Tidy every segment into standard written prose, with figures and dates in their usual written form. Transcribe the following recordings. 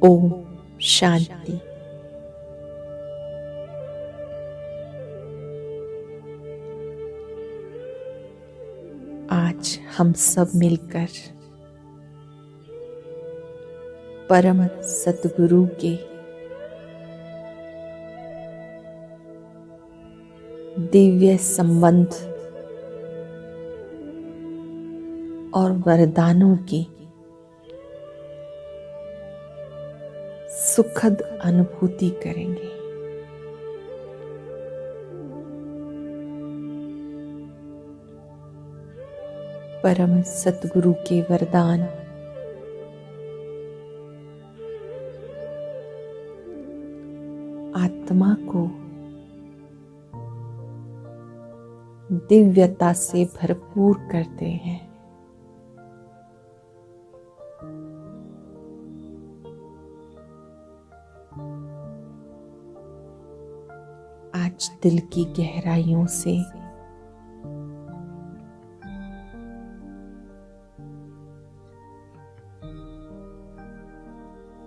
ओम शांति। आज हम सब मिलकर परम सतगुरु के दिव्य संबंध और वरदानों की सुखद अनुभूति करेंगे। परम सतगुरु के वरदान आत्मा को दिव्यता से भरपूर करते हैं। आज दिल की गहराइयों से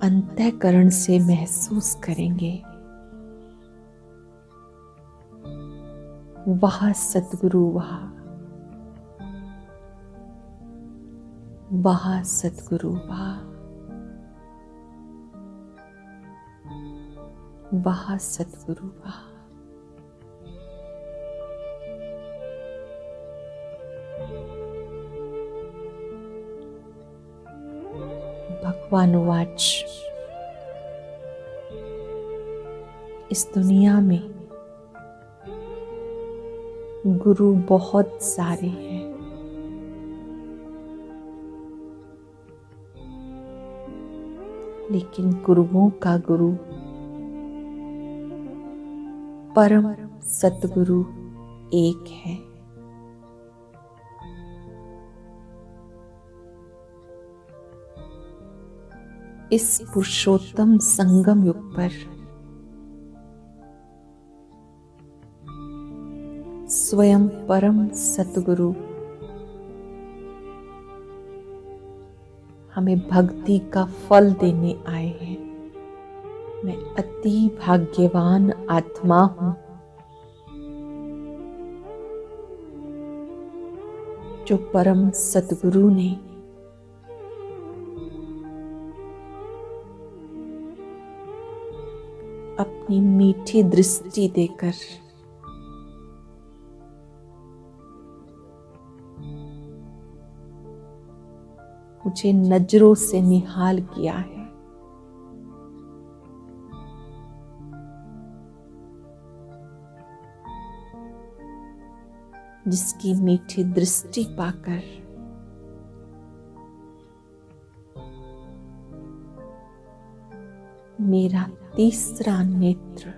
अंतःकरण से महसूस करेंगे, वाह सतगुरु वाह, वाह सतगुरु वाह, वाह सतगुरु वाह। भगवान वाच, इस दुनिया में गुरु बहुत सारे हैं, लेकिन गुरुओं का गुरु परम सतगुरु एक है। इस पुरुषोत्तम संगम युग पर स्वयं परम सतगुरु हमें भक्ति का फल देने आए हैं। मैं अति भाग्यवान आत्मा हूं जो परम सतगुरु ने अपनी मीठी दृष्टि देकर मुझे नजरों से निहाल किया है। जिसकी मीठी दृष्टि पाकर मेरा तीसरा नेत्र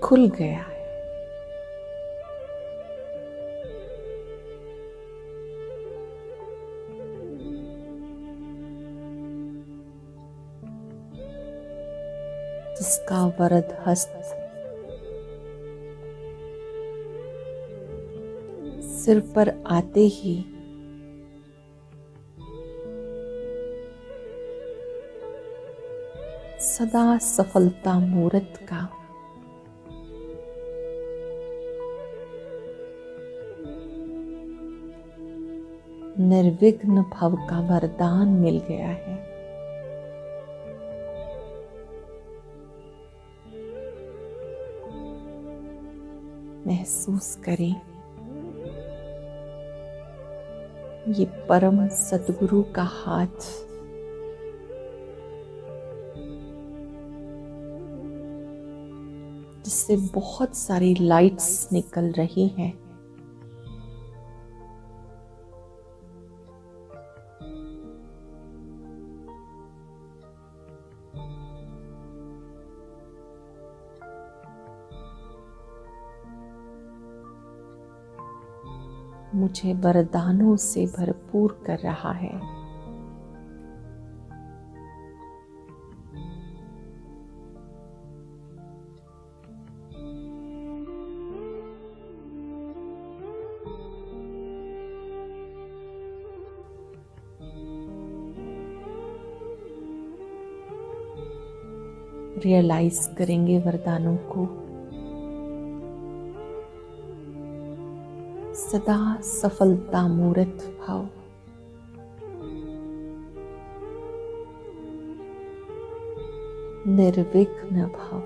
खुल गया है। जिसका वरद हस्त सिर पर आते ही सदा सफलता मूरत का निर्विघ्न भव का वरदान मिल गया है। महसूस करें, ये परम सतगुरु का हाथ जिससे बहुत सारी लाइट्स निकल रही हैं। मुझे वरदानों से भरपूर कर रहा है। रियलाइज करेंगे वरदानों को। सदा सफलता मूर्त भाव, निर्विघ्न भाव,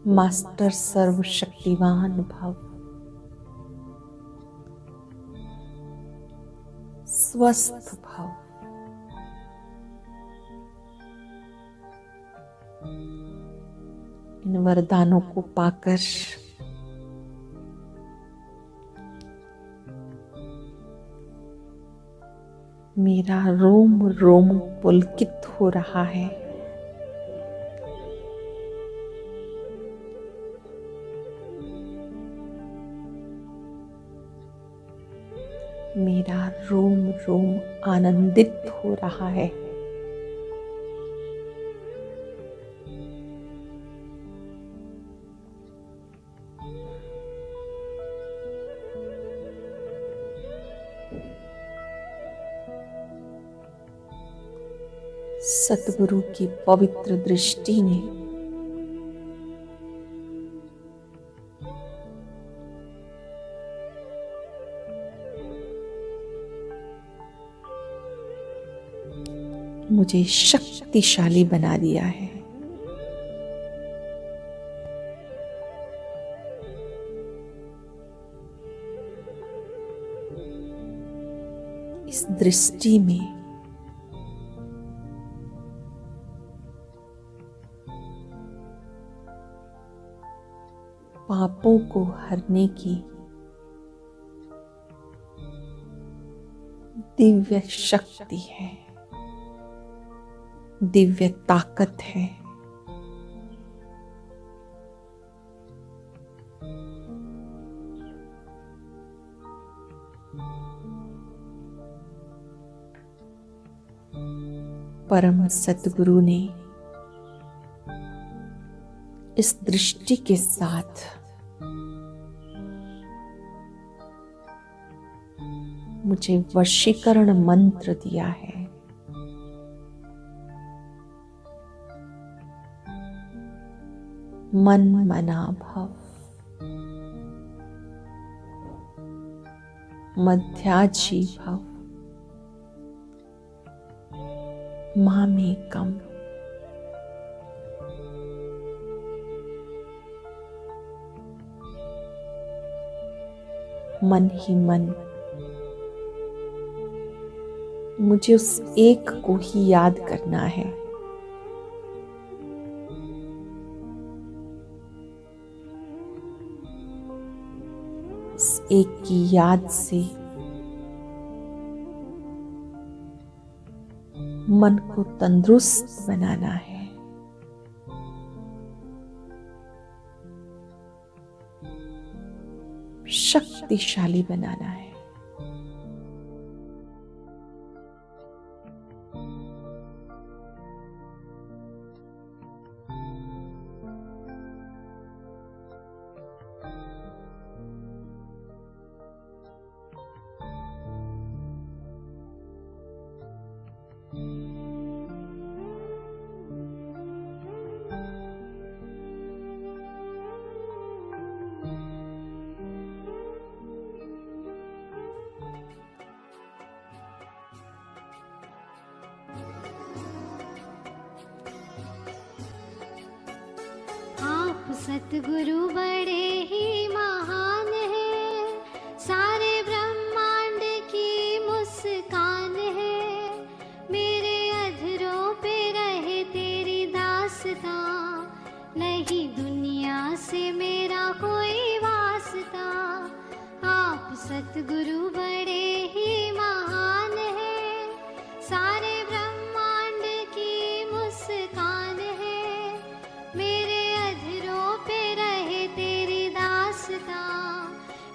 मास्टर सर्वशक्तिवान भाव, स्वस्थ भाव, इन वरदानों को पाकर मेरा रोम रोम पुलकित हो रहा है। मेरा रोम रोम आनंदित हो रहा है। सतगुरु की पवित्र दृष्टि ने मुझे शक्तिशाली बना दिया है। इस दृष्टि में पापों को हरने की दिव्य शक्ति है, दिव्य ताकत है। परम सतगुरु ने इस दृष्टि के साथ मुझे वशीकरण मंत्र दिया है। मन मना भव, मध्याजी भव, मामेकम। मन ही मन मुझे उस एक को ही याद करना है। उस एक की याद से मन को तंदुरुस्त बनाना है। शक्तिशाली बनाना है। सतगुरु बड़े ही महान है, सारे ब्रह्मांड की मुस्कान है। मेरे अधरों पे रहे तेरी दास्तां, नहीं दुनिया से मेरा कोई वास्ता। आप सतगुरु बड़े ही महान है, सारे ब्रह्मांड की मुस्कान है। मेरे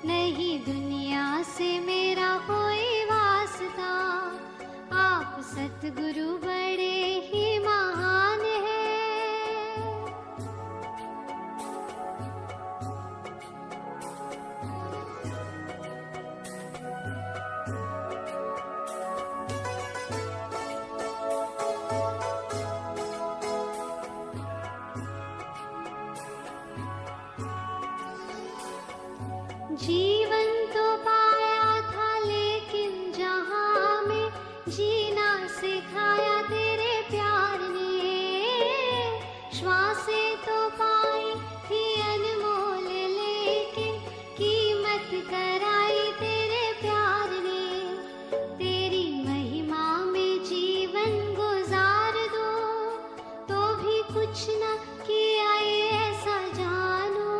नहीं दुनिया से मेरा कोई वास्ता। आप सतगुरु बड़े ही महान है। जीवन तो पाया था लेकिन जहां में जीना सिखाया तेरे प्यार ने। श्वासें तो पाई थी अनमोल लेकिन कीमत कराई तेरे प्यार ने। तेरी महिमा में जीवन गुजार दूं तो भी कुछ न किया ये ऐसा जानो।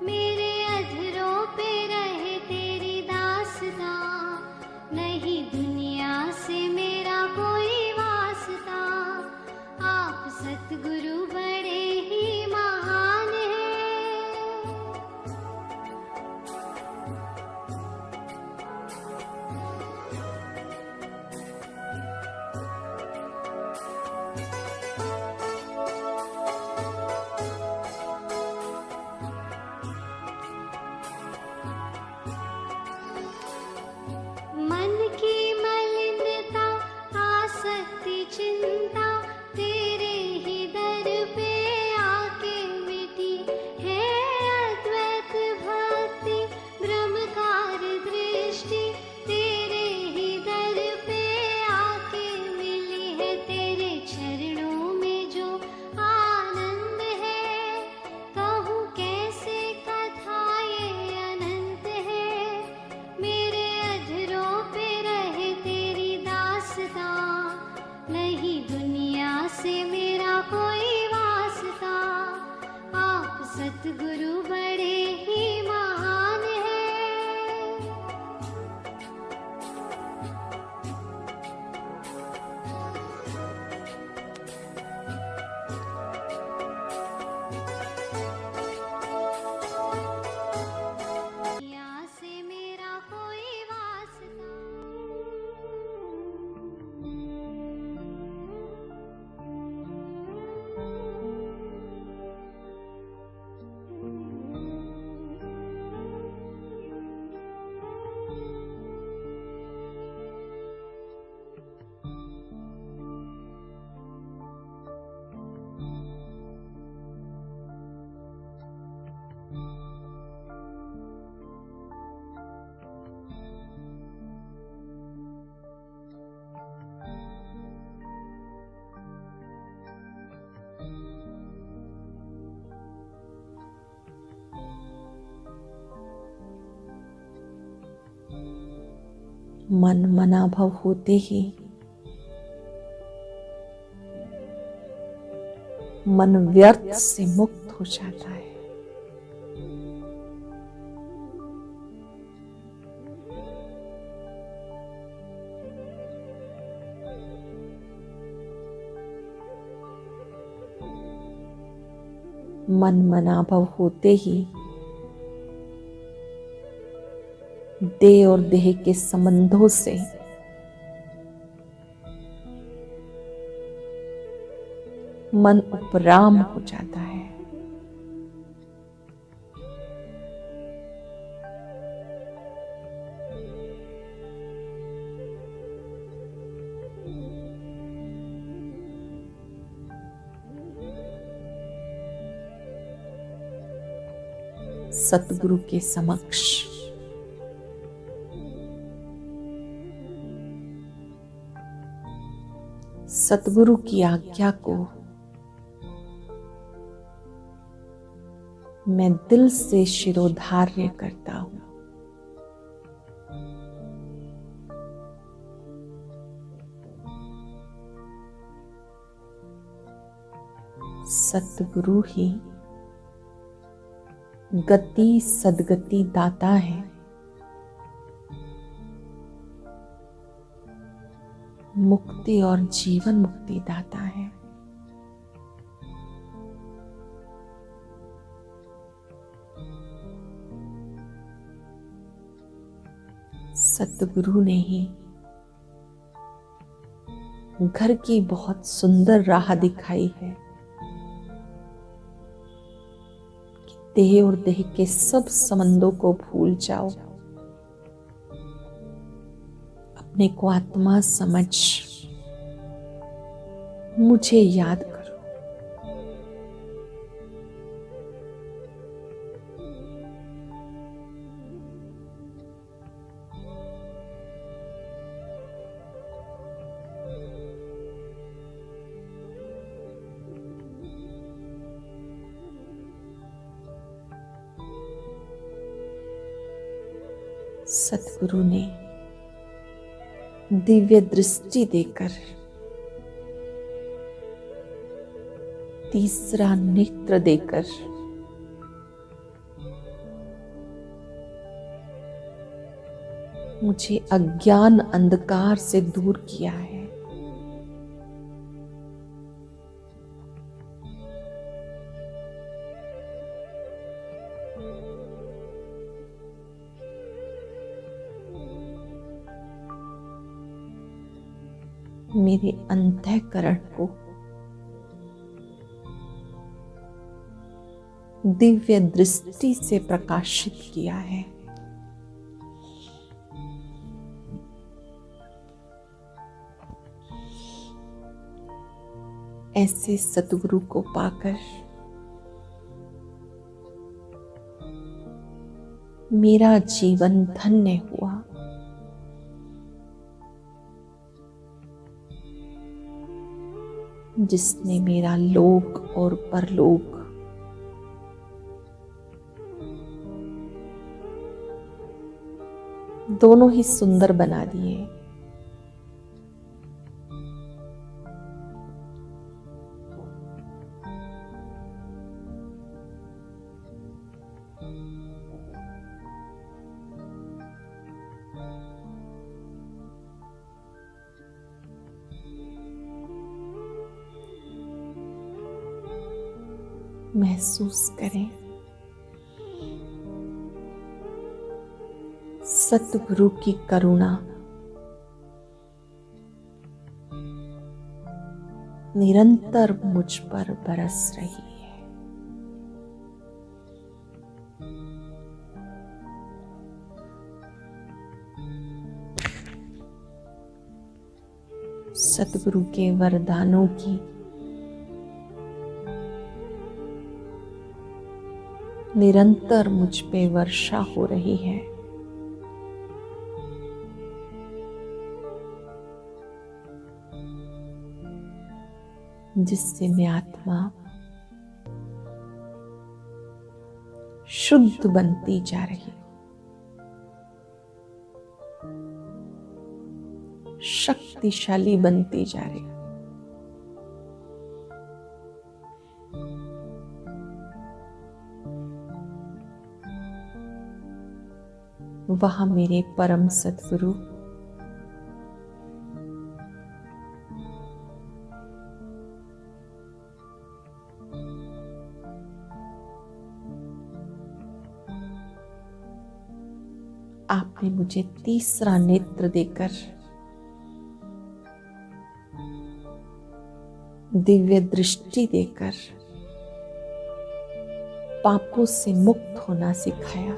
मेरे अधरों पे रहे तेरी दास्तां, नहीं दुनिया से मेरा कोई वास्ता। आप सतगुरु बड़े ही महान हैं। मन की मलिनता आसक्ति चिंता तेरे ही दर पे आके मिटी है। अद्वैत भक्ति ब्रह्मकार दृष्टि तेरे ही दर पे आके मिली है। तेरे चरणों में जो आनंद है कहूँ कैसे कथा ये अनंत है। मेरे अधरों पे रहे तेरी दास्तां, नहीं दुनिया से मेरा कोई वास्ता। आप सतगुरु बड़े ही महान हैं। दुनिया से मेरा कोई वास्ता। मन मनाभव होते ही मन व्यर्थ से मुक्त हो जाता है। मन मनाभव होते ही देह और देह के संबंधों से मन उपराम हो जाता है। सतगुरु के समक्ष सतगुरु की आज्ञा को मैं दिल से शिरोधार्य करता हूं। सतगुरु ही गति सदगति दाता है। मुक्ति और जीवन मुक्ति दाता है। सतगुरु ने ही घर की बहुत सुंदर राह दिखाई है कि देह और देह के सब संबंधों को भूल जाओ, अपने को आत्मा समझ मुझे याद करो। सतगुरु ने दिव्य दृष्टि देकर तीसरा नेत्र देकर मुझे अज्ञान अंधकार से दूर किया है। मेरे अंतःकरण को दिव्य दृष्टि से प्रकाशित किया है। ऐसे सतगुरु को पाकर मेरा जीवन धन्य हुआ। जिसने मेरा लोक और परलोक दोनों ही सुंदर बना दिए। महसूस करें सतगुरु की करुणा निरंतर मुझ पर बरस रही है। सतगुरु के वरदानों की निरंतर मुझ पे वर्षा हो रही है। जिससे मैं आत्मा शुद्ध बनती जा रही, शक्तिशाली बनती जा रही। वहां मेरे परम सतगुरु आपने मुझे तीसरा नेत्र देकर दिव्य दृष्टि देकर पापों से मुक्त होना सिखाया।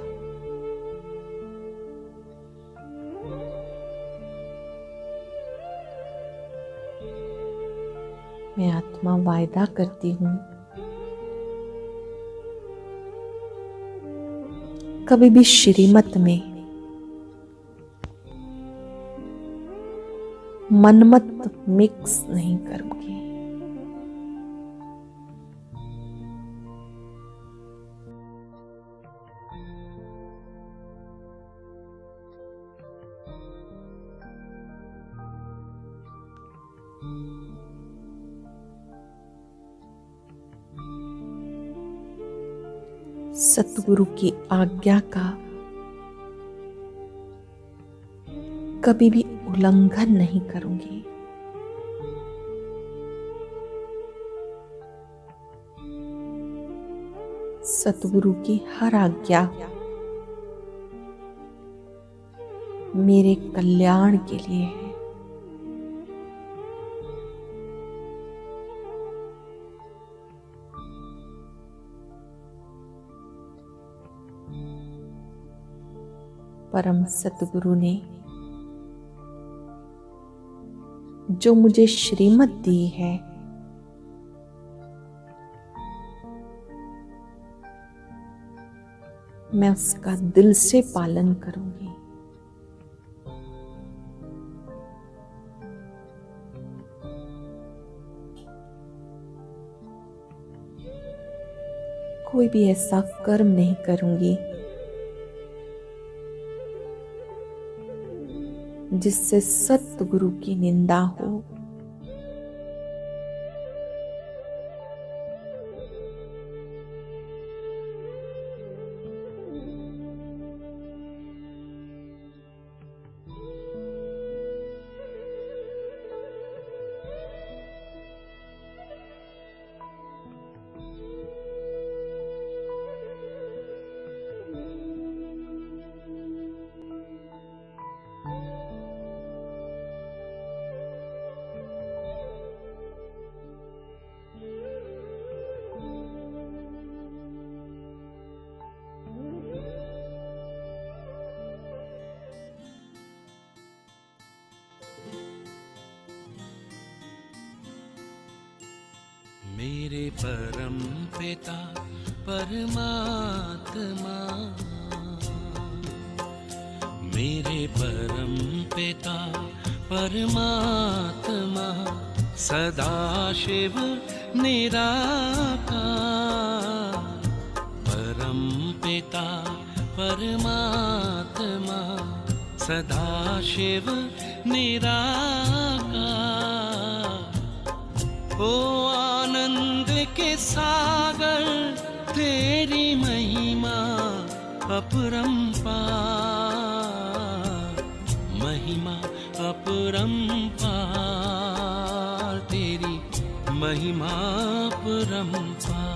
मैं आत्मा वायदा करती हूं कभी भी श्रीमत में मनमत मिक्स नहीं करूंगी। सतगुरु की आज्ञा का कभी भी उल्लंघन नहीं करूंगी। सतगुरु की हर आज्ञा मेरे कल्याण के लिए है। परम सतगुरु ने जो मुझे श्रीमत दी है, मैं उसका दिल से पालन करूंगी। कोई भी ऐसा कर्म नहीं करूंगी जिससे सतगुरु की निंदा हो। मेरे परम पिता परमात्मा, मेरे परम पिता परमात्मा, सदाशिव निराकार। परम पिता परमात्मा, सदाशिव निराकार। ओ आनंद के सागर तेरी महिमा अपरंपार, महिमा अपरंपार, तेरी महिमा अपरंपार।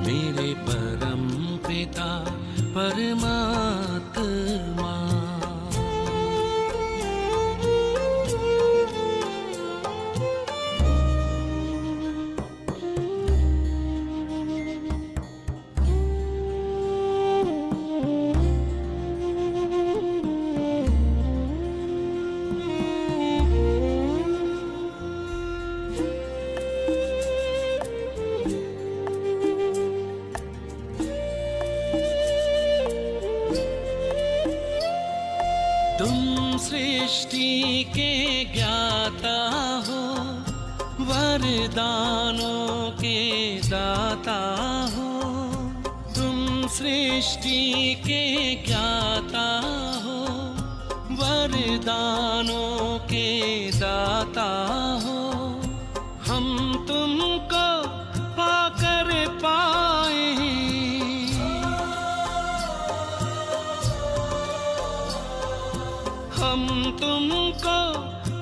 मेरे परम पिता परमात्मा। तुम सृष्टि के ज्ञाता हो, वरदानों के दाता हो। तुम सृष्टि के ज्ञाता हो, वरदानों के दाता हो। हम तुमको पाकर पाए, हम तुमको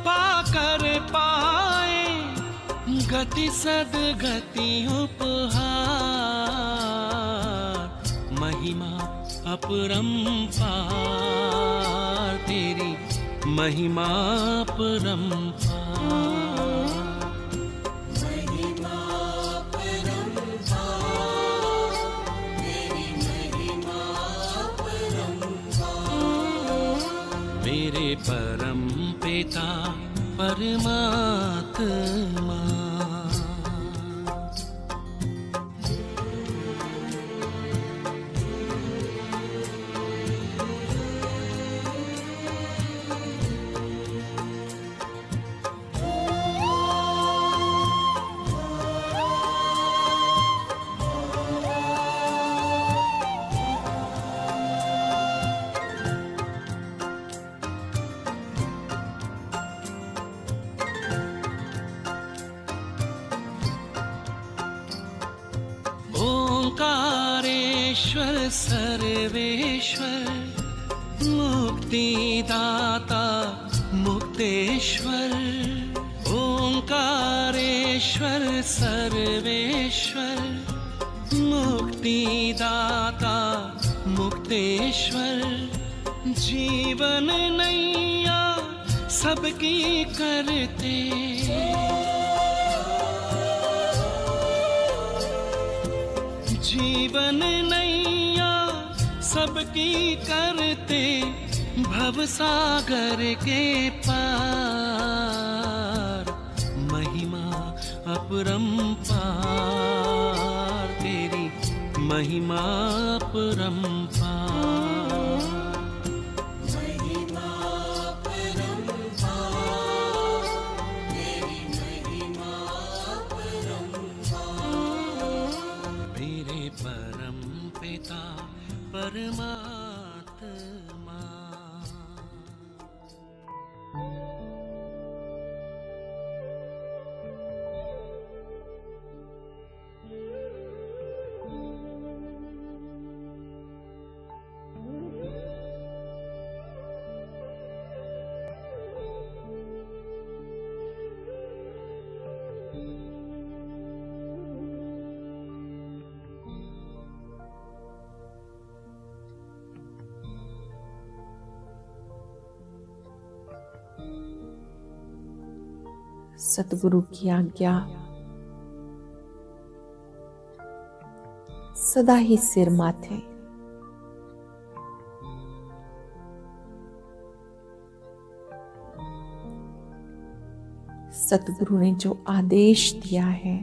पाकर पाए, गति सदगति उपहार। महिमा अपरंपार, तेरी महिमा अपरंपार। मेरे परम पिता परमात्मा। ओंकारेश्वर सर्वेश्वर, मुक्तिदाता मुक्तेश्वर। ओंकारेश्वर सर्वेश्वर, मुक्तिदाता मुक्तेश्वर। जीवन नैया सबकी करते, जीवन नैया सबकी करते। भवसागर के पार, महिमा अपरंपार, तेरी महिमा अपरंपार। आत्मा। सतगुरु की आज्ञा सदा ही सिर माथे। सतगुरु ने जो आदेश दिया है,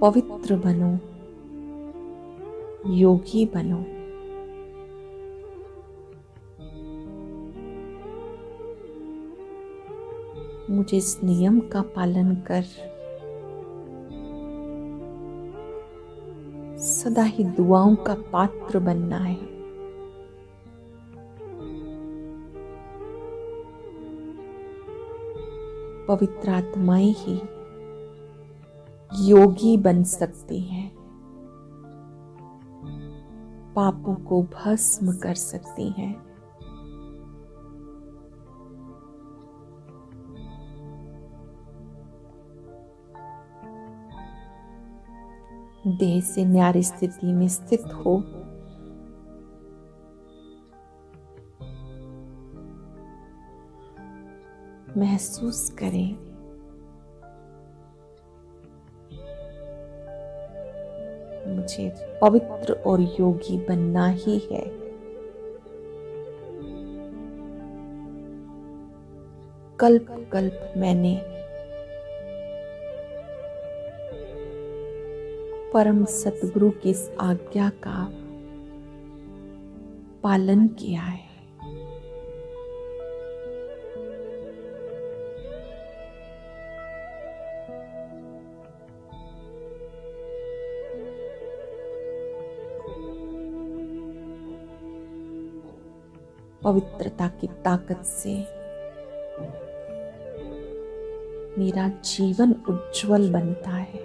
पवित्र बनो, योगी बनो, मुझे इस नियम का पालन कर सदा ही दुआओं का पात्र बनना है। पवित्र आत्माएं ही योगी बन सकती हैं, पापों को भस्म कर सकती हैं। देह से न्यारी स्थिति में स्थित हो, महसूस करें मुझे पवित्र और योगी बनना ही है। कल्प कल्प मैंने परम सतगुरु की इस आज्ञा का पालन किया है। पवित्रता की ताकत से मेरा जीवन उज्जवल बनता है।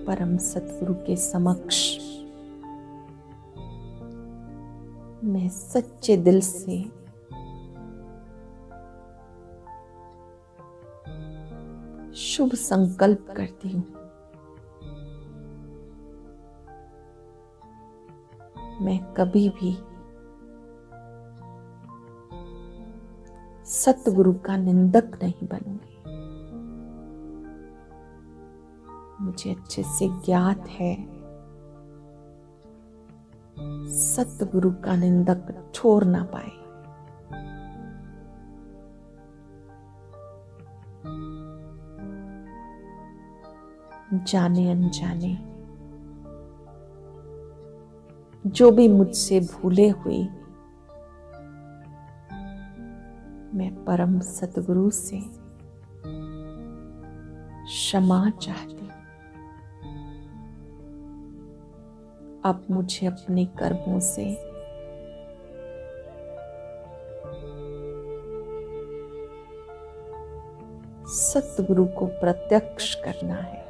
परम सतगुरु के समक्ष मैं सच्चे दिल से शुभ संकल्प करती हूँ। मैं कभी भी सतगुरु का निंदक नहीं बनूंगी। मुझे अच्छे से ज्ञात है सतगुरु का निंदक छोड़ ना पाए। जाने अनजाने जो भी मुझसे भूले हुई, मैं परम सतगुरु से क्षमा चाहती। अब मुझे अपने कर्मों से सतगुरु को प्रत्यक्ष करना है।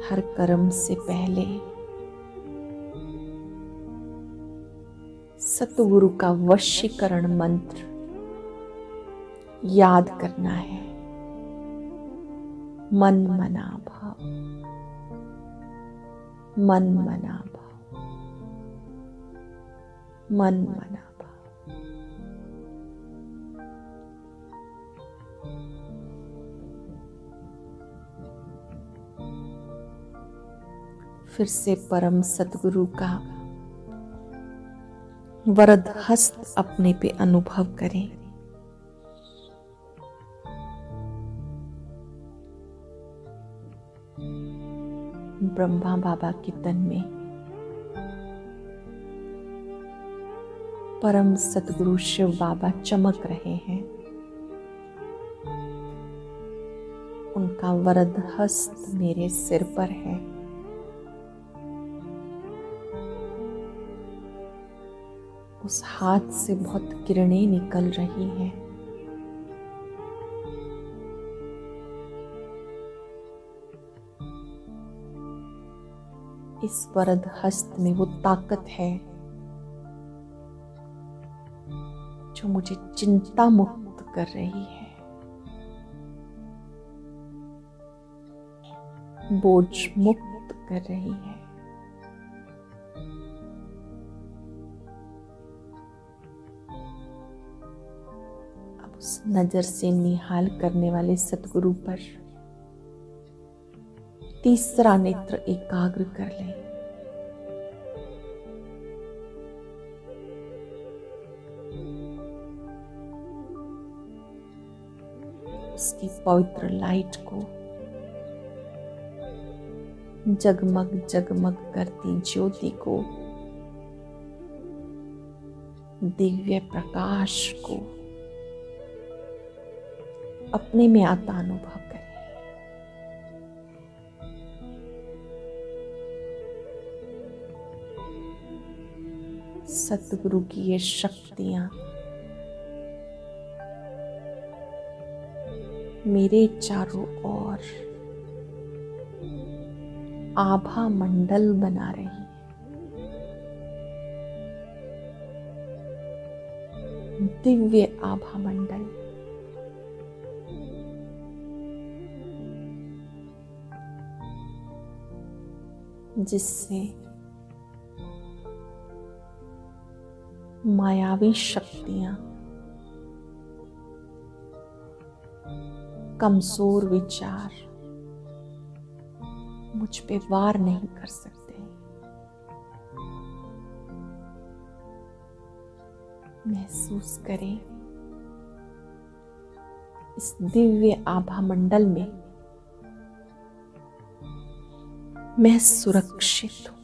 हर कर्म से पहले सतगुरु का वशीकरण मंत्र याद करना है। मन मना भाव, मन मना भाव, मन मना भाव। फिर से परम सतगुरु का वरद हस्त अपने पे अनुभव करें। ब्रह्मा बाबा के तन में परम सतगुरु शिव बाबा चमक रहे हैं। उनका वरद हस्त मेरे सिर पर है। उस हाथ से बहुत किरणें निकल रही हैं। इस वरद हस्त में वो ताकत है जो मुझे चिंता मुक्त कर रही है, बोझ मुक्त कर रही है। अब उस नजर से निहाल करने वाले सतगुरु पर तीसरा नेत्र एकाग्र कर लें। उसकी पवित्र लाइट को, जगमग जगमग करती ज्योति को, दिव्य प्रकाश को अपने में आता अनुभव करें। सतगुरु की ये शक्तियां मेरे चारों ओर आभा मंडल बना रही है। दिव्य आभा मंडल जिससे मायावी शक्तियां, कमजोर विचार मुझ पे वार नहीं कर सकते। महसूस करें इस दिव्य आभा मंडल में मैं सुरक्षित हूं,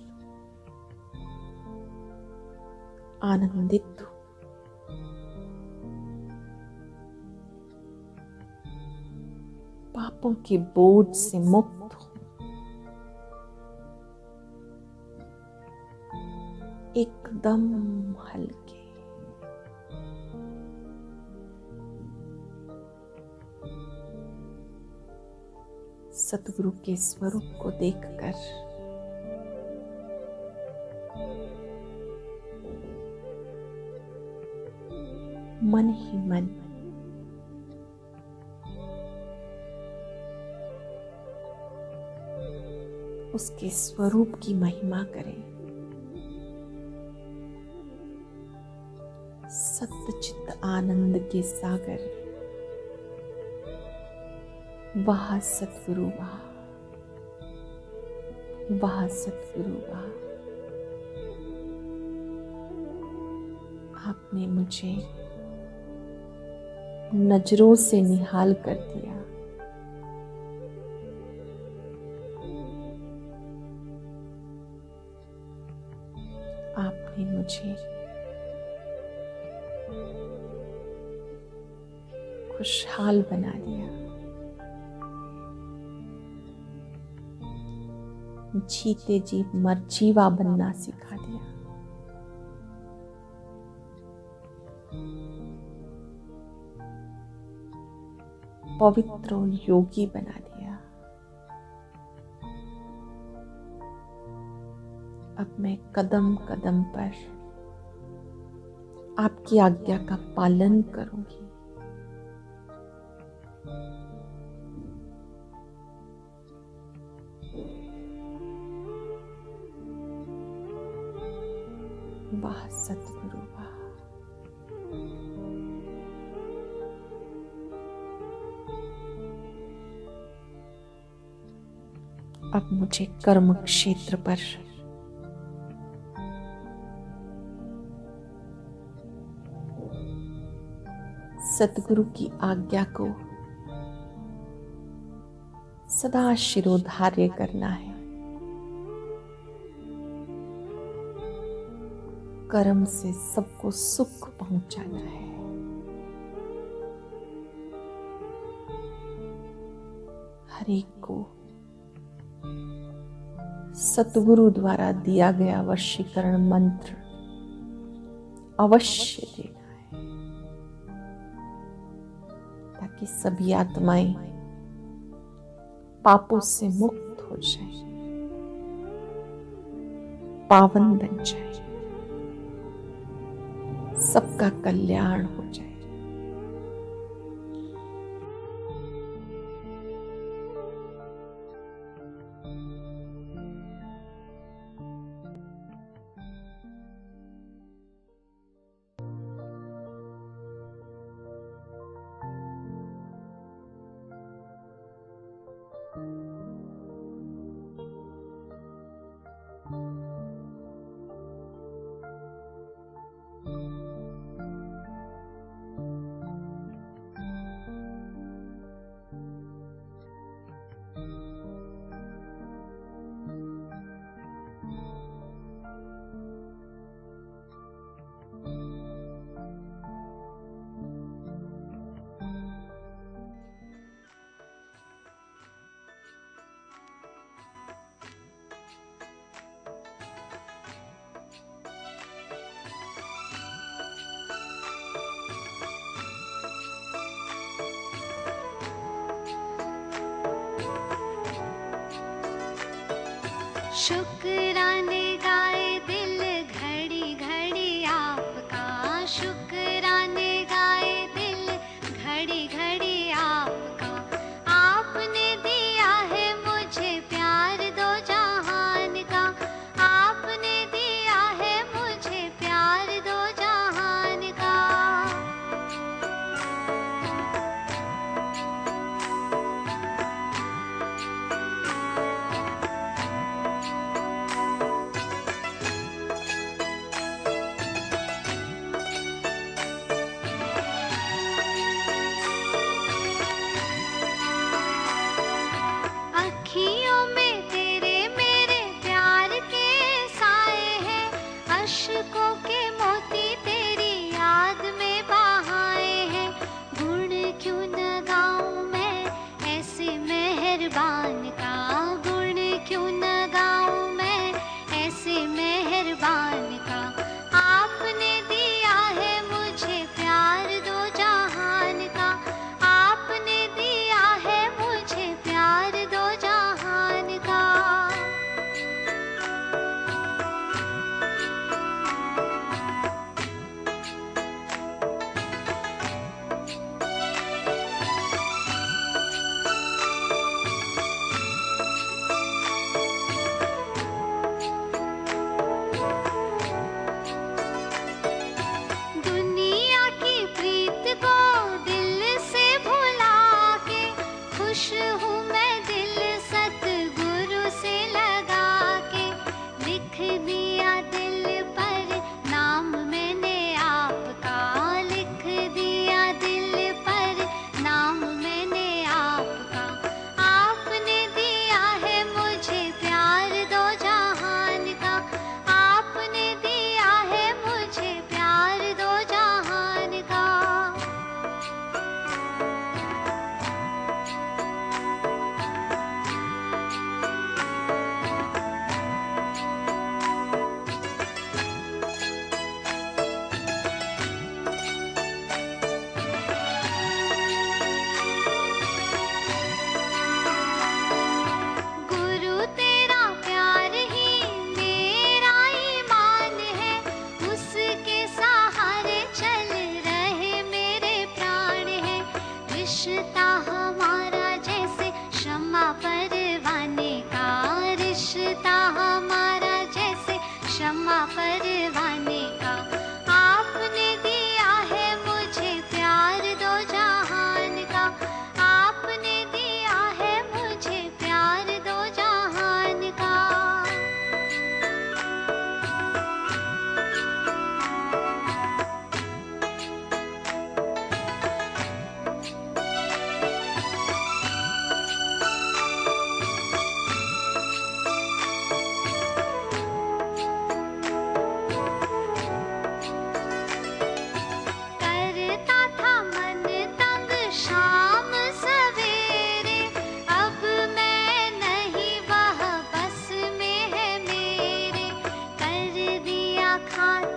आनंदित हूं। पापों के बोझ से मुक्त हूं, एकदम हल्के। सतगुरु के स्वरूप को देखकर मन ही मन उसके स्वरूप की महिमा करें। सच्चित आनंद के सागर, वाह सतगुरु वाह, वाह सतगुरु वाह। आपने मुझे नजरों से निहाल कर दिया। आपने मुझे खुशहाल बना दिया। जीते जी मर जीवा बनना सिखा दिया। पवित्र योगी बना दिया। अब मैं कदम कदम पर आपकी आज्ञा का पालन करूंगी। वाह सतगुरु वाह। अब मुझे कर्म क्षेत्र पर सतगुरु की आज्ञा को सदा शिरोधार्य करना है। कर्म से सबको सुख पहुंचाना है। हर एक को सतगुरु द्वारा दिया गया वशीकरण मंत्र अवश्य देना है, ताकि सभी आत्माएं पापों से मुक्त हो जाए, पावन बन जाए, सबका कल्याण हो जाए। शुक्राने गाए दिल घड़ी घड़ी आपका, शुक्राने गाए दिल घड़ी घड़ी आपका। आपने दिया है मुझे प्यार दो जहान का, आपने दिया है मुझे प्यार दो जहान का। अखियों में तेरे मेरे प्यार के साए हैं, अश्कों के मोती तेरी याद में बहाए हैं। गुण क्यों न गाऊं मैं ऐसे मेहरबान का, गुण क्यों न गाऊं मैं ऐसे मेहरबान का। आपने दिया है मुझे प्यार दो जहान का, आपने दिया है मुझे प्यार दो जहान का। हाथ